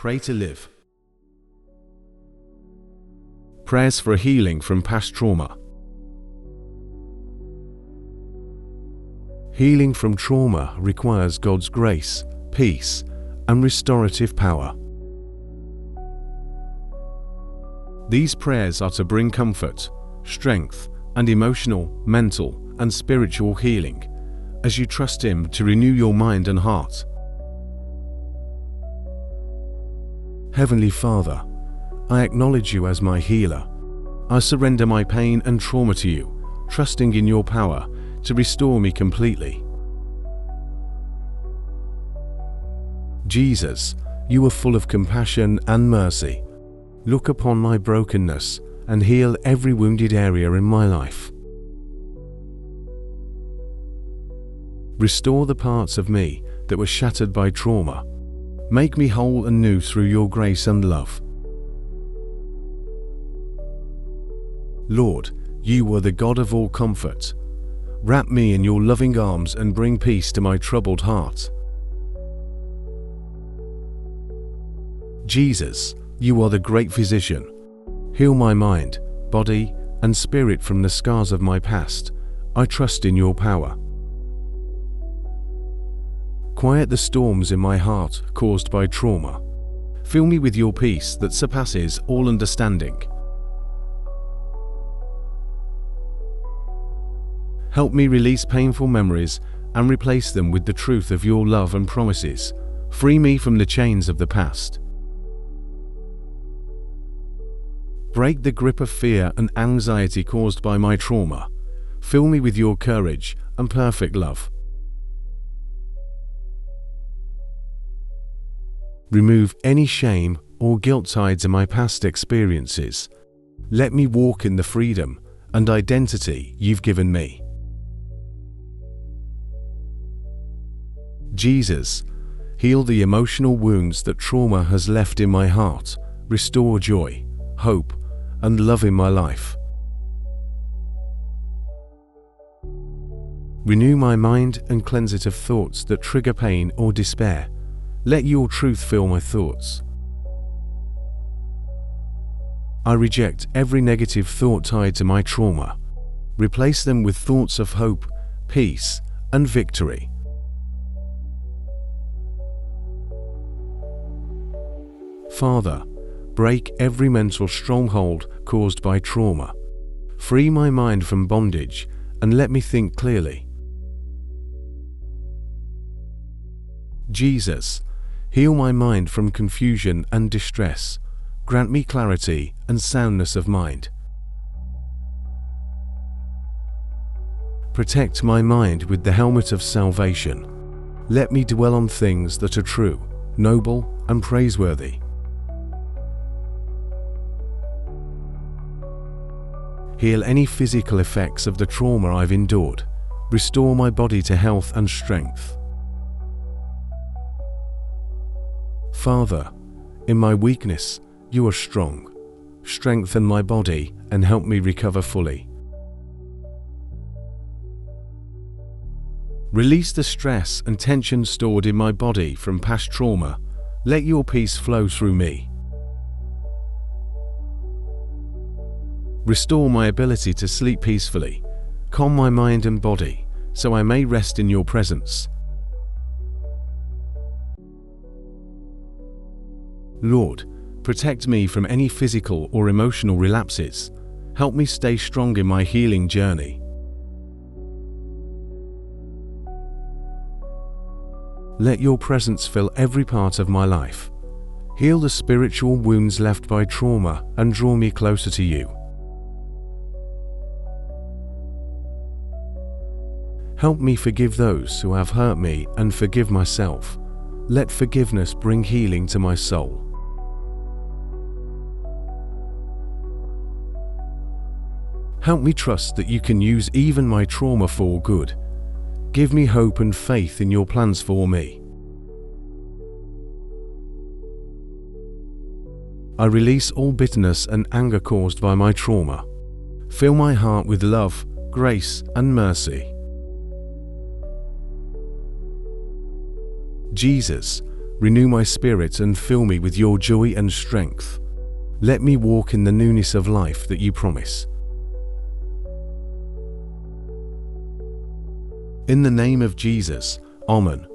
Pray to Live. Prayers for healing from past trauma. Healing from trauma requires God's grace, peace, and restorative power. These prayers are to bring comfort, strength, and emotional, mental, and spiritual healing as you trust Him to renew your mind and heart. Heavenly Father, I acknowledge You as my healer. I surrender my pain and trauma to You, trusting in Your power to restore me completely. Jesus, You are full of compassion and mercy. Look upon my brokenness and heal every wounded area in my life. Restore the parts of me that were shattered by trauma. Make me whole and new through Your grace and love. Lord, You are the God of all comfort. Wrap me in Your loving arms and bring peace to my troubled heart. Jesus, You are the great physician. Heal my mind, body, and spirit from the scars of my past. I trust in Your power. Quiet the storms in my heart caused by trauma. Fill me with Your peace that surpasses all understanding. Help me release painful memories and replace them with the truth of Your love and promises. Free me from the chains of the past. Break the grip of fear and anxiety caused by my trauma. Fill me with Your courage and perfect love. Remove any shame or guilt tied to my past experiences. Let me walk in the freedom and identity You've given me. Jesus, heal the emotional wounds that trauma has left in my heart. Restore joy, hope, and love in my life. Renew my mind and cleanse it of thoughts that trigger pain or despair. Let Your truth fill my thoughts. I reject every negative thought tied to my trauma. Replace them with thoughts of hope, peace, and victory. Father, break every mental stronghold caused by trauma. Free my mind from bondage and let me think clearly. Jesus, heal my mind from confusion and distress. Grant me clarity and soundness of mind. Protect my mind with the helmet of salvation. Let me dwell on things that are true, noble, and praiseworthy. Heal any physical effects of the trauma I've endured. Restore my body to health and strength. Father, in my weakness, You are strong. Strengthen my body and help me recover fully. Release the stress and tension stored in my body from past trauma. Let Your peace flow through me. Restore my ability to sleep peacefully. Calm my mind and body, so I may rest in Your presence. Lord, protect me from any physical or emotional relapses. Help me stay strong in my healing journey. Let Your presence fill every part of my life. Heal the spiritual wounds left by trauma and draw me closer to You. Help me forgive those who have hurt me and forgive myself. Let forgiveness bring healing to my soul. Help me trust that You can use even my trauma for good. Give me hope and faith in Your plans for me. I release all bitterness and anger caused by my trauma. Fill my heart with love, grace, and mercy. Jesus, Renew my spirit and fill me with your joy and strength. Let me walk in the newness of life that you promise. In the name of Jesus, Amen.